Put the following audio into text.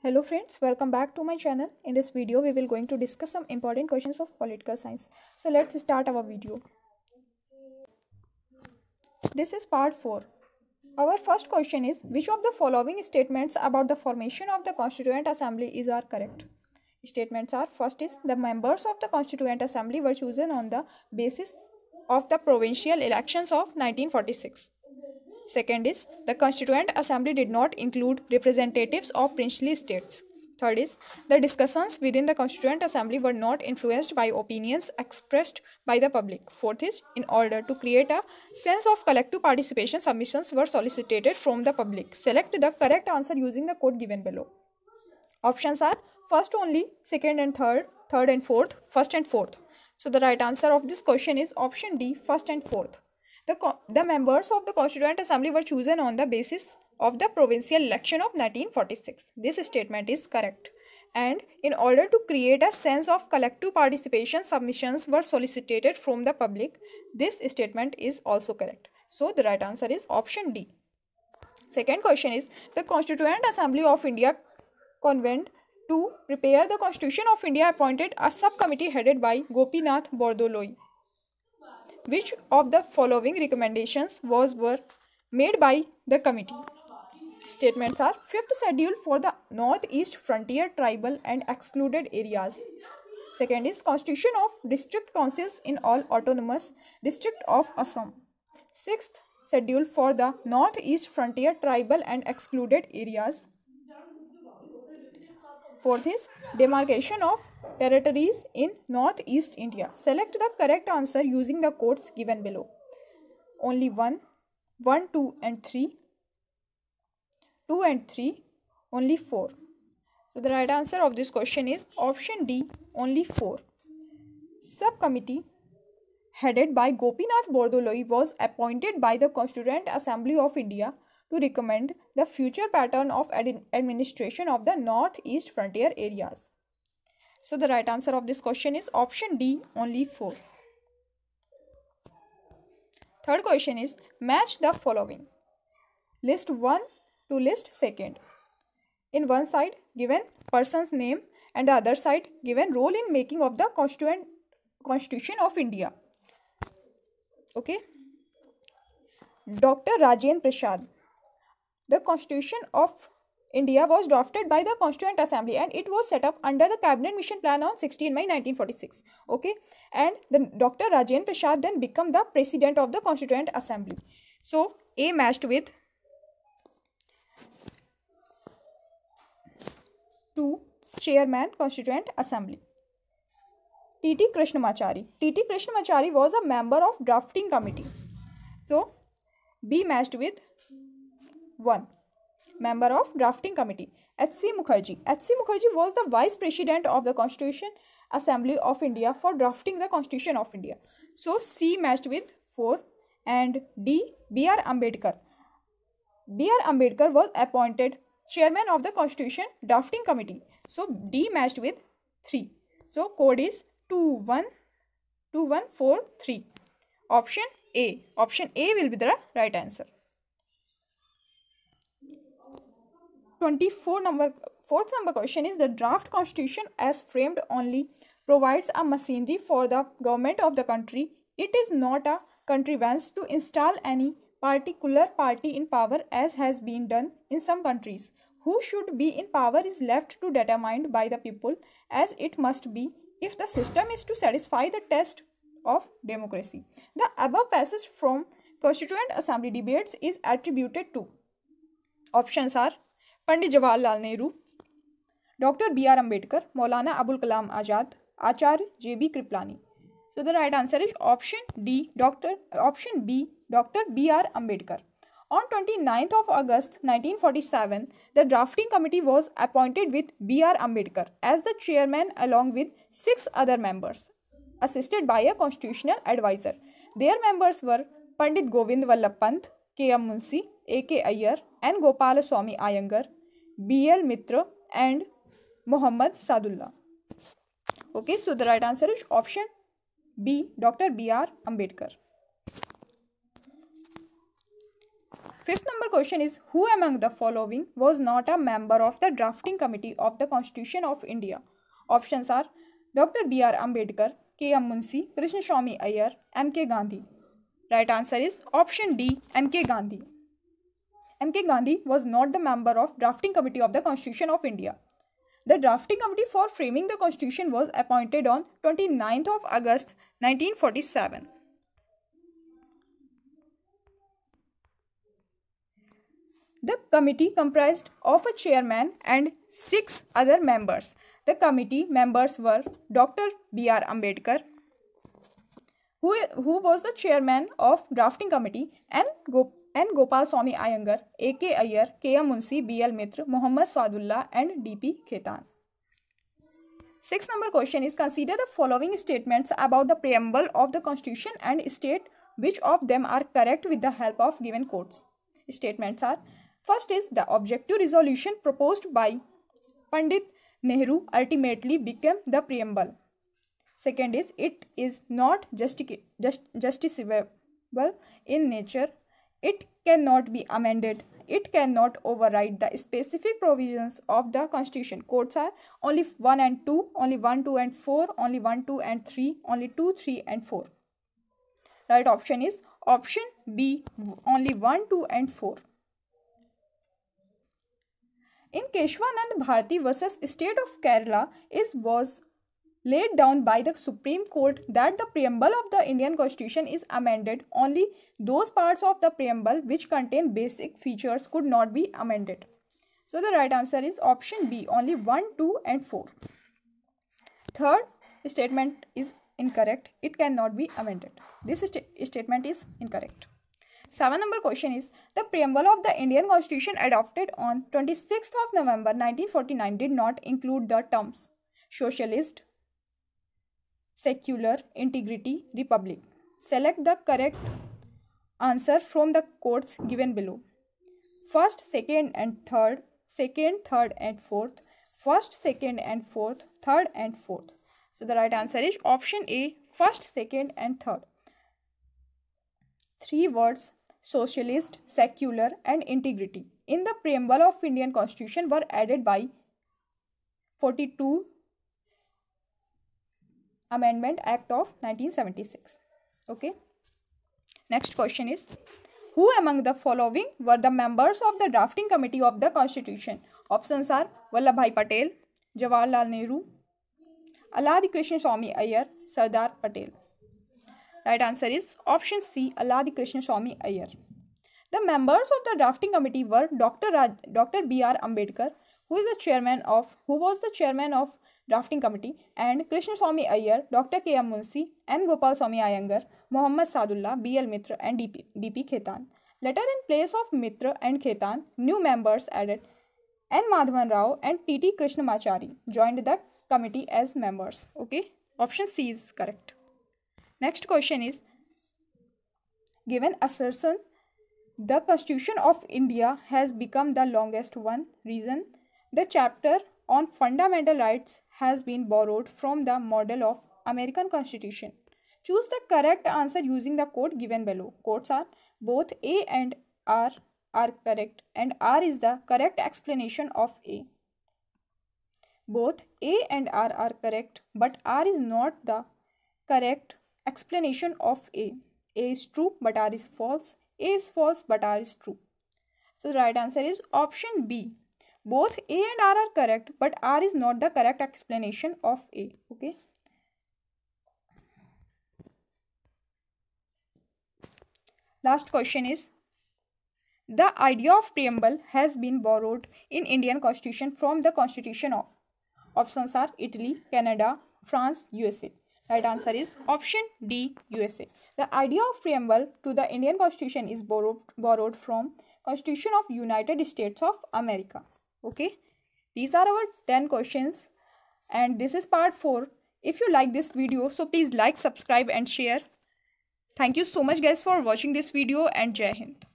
Hello friends, welcome back to my channel. In this video, we will going to discuss some important questions of political science. So let's start our video. This is part 4. Our first question is, which of the following statements about the formation of the Constituent Assembly are correct? Statements are, first is, the members of the Constituent Assembly were chosen on the basis of the provincial elections of 1946. Second is, the Constituent Assembly did not include representatives of princely states. Third is, the discussions within the Constituent Assembly were not influenced by opinions expressed by the public. Fourth is, in order to create a sense of collective participation, submissions were solicited from the public. Select the correct answer using the code given below. Options are first only, second and third, third and fourth, first and fourth. So the right answer of this question is option D, first and fourth. The members of the Constituent Assembly were chosen on the basis of the provincial election of 1946. This statement is correct. And in order to create a sense of collective participation, submissions were solicited from the public. This statement is also correct. So the right answer is option D. Second question is, the Constituent Assembly of India convened to prepare the Constitution of India appointed a subcommittee headed by Gopinath Bordoloi. Which of the following recommendations were made by the committee? Statements are, fifth schedule for the northeast frontier tribal and excluded areas. Second is, constitution of district councils in all autonomous district of Assam. Sixth schedule for the northeast frontier tribal and excluded areas. Fourth is, demarcation of territories in northeast India. Select the correct answer using the codes given below. Only 1, 1, 2 and 3, 2 and 3, only 4. So the right answer of this question is option D, only 4. Subcommittee headed by Gopinath Bordoloi was appointed by the Constituent Assembly of India to recommend the future pattern of administration of the northeast frontier areas. So the right answer of this question is option D, only 4. Third question is, match the following. List 1 to list second. In one side given person's name and the other side given role in making of the Constitution of India. Okay. Dr. Rajendra Prasad. The Constitution of India was drafted by the Constituent Assembly and it was set up under the Cabinet Mission Plan on 16 May 1946. Okay, and the Dr. Rajendra Prasad then became the President of the Constituent Assembly. So A matched with 2, Chairman Constituent Assembly. T.T. Krishnamachari. T.T. Krishnamachari was a member of Drafting Committee. So B matched with 1, member of Drafting Committee. H.C. Mukherjee. H.C. Mukherjee was the Vice President of the Constitution Assembly of India for drafting the Constitution of India. So C matched with 4 and D, B.R. Ambedkar. B.R. Ambedkar was appointed Chairman of the Constitution Drafting Committee. So D matched with 3. So code is 2143. Option A. Option A will be the right answer. Fourth number question is, the draft constitution as framed only provides a machinery for the government of the country. It is not a contrivance to install any particular party in power as has been done in some countries. Who should be in power is left to determined by the people, as it must be if the system is to satisfy the test of democracy. The above passage from Constituent Assembly debates is attributed to. Options are Pandit Jawaharlal Nehru, Dr. B.R. Ambedkar, Maulana Abul Kalam Azad, Acharya J.B. Kriplani. So the right answer is option D, option B, Dr. B.R. Ambedkar. On 29th of August 1947, the drafting committee was appointed with B.R. Ambedkar as the chairman along with 6 other members, assisted by a constitutional advisor. Their members were Pandit Govind Vallabh Pant, K.M. Munshi, A.K. Iyer and Gopalaswamy Iyengar, B.L. Mitra and Muhammad Sadullah. Okay, so the right answer is option B, Dr. B.R. Ambedkar. Fifth number question is, who among the following was not a member of the drafting committee of the Constitution of India? Options are Dr. B.R. Ambedkar, K.M. Munshi, Krishnaswamy Iyer, M.K. Gandhi. Right answer is option D, M.K. Gandhi. M.K. Gandhi was not the member of drafting committee of the Constitution of India. The drafting committee for framing the Constitution was appointed on 29th of August 1947. The committee comprised of a chairman and 6 other members. The committee members were Dr. B.R. Ambedkar, who was the chairman of drafting committee, and Gopal Swamy Iyengar, A.K. Iyer, K.M. Munshi, B.L. Mitra, Muhammad Saadullah, and D.P. Khetan. Sixth number question is, consider the following statements about the preamble of the Constitution and state which of them are correct with the help of given quotes. Statements are, first is, the objective resolution proposed by Pandit Nehru ultimately became the preamble. Second is, it is not justiciable in nature. It cannot be amended. It cannot override the specific provisions of the Constitution. Quotes are only 1 and 2, only 1, 2 and 4, only 1, 2 and 3, only 2, 3 and 4. Right option is option B, only 1, 2 and 4. In Keshwanand Bharati versus State of Kerala was laid down by the Supreme Court that the preamble of the Indian Constitution is amended. Only those parts of the preamble which contain basic features could not be amended. So the right answer is option B, only 1, 2 and 4. Third statement is incorrect. It cannot be amended. This statement is incorrect. 7 number question is, the preamble of the Indian Constitution adopted on 26th of November 1949 did not include the terms socialist, secular, integrity, republic. Select the correct answer from the quotes given below. First, second and third, second, third and fourth, first, second and fourth, third and fourth. So the right answer is option A, first, second and third. 3 words, socialist, secular and integrity, in the preamble of Indian Constitution were added by 42 Amendment Act of 1976. Okay. Next question is, who among the following were the members of the drafting committee of the Constitution? Options are Vallabhbhai Patel, Jawaharlal Nehru, Alladhi Krishnaswamy Iyer, Sardar Patel. Right answer is option C, Alladhi Krishnaswamy Iyer. The members of the drafting committee were Dr. B.R. Ambedkar, who was the chairman of drafting committee, and Krishnaswamy Iyer, Dr. K.M. Munshi, N. Gopal Swamy Iyengar, Muhammad Saadullah, B.L. Mitra and D.P. Khetan. Later, in place of Mitra and Khetan, new members added N. Madhavan Rao and T.T. Krishnamachari joined the committee as members. Okay, option C is correct. Next question is, given assertion, the Constitution of India has become the longest one. Reason, the chapter on fundamental rights has been borrowed from the model of American Constitution. Choose the correct answer using the quote given below. Quotes are, both A and R are correct and R is the correct explanation of A. Both A and R are correct, but R is not the correct explanation of A. A is true but R is false. A is false but R is true. So the right answer is option B. Both A and R are correct but R is not the correct explanation of A. Okay. Last question is, the idea of preamble has been borrowed in Indian Constitution from the Constitution of. Options are Italy, Canada, France, USA. Right answer is option D, USA. The idea of preamble to the Indian Constitution is borrowed from Constitution of United States of America. Okay. These are our 10 questions and this is part 4. If you like this video, so please like, subscribe and share. Thank you so much guys for watching this video and Jai Hind.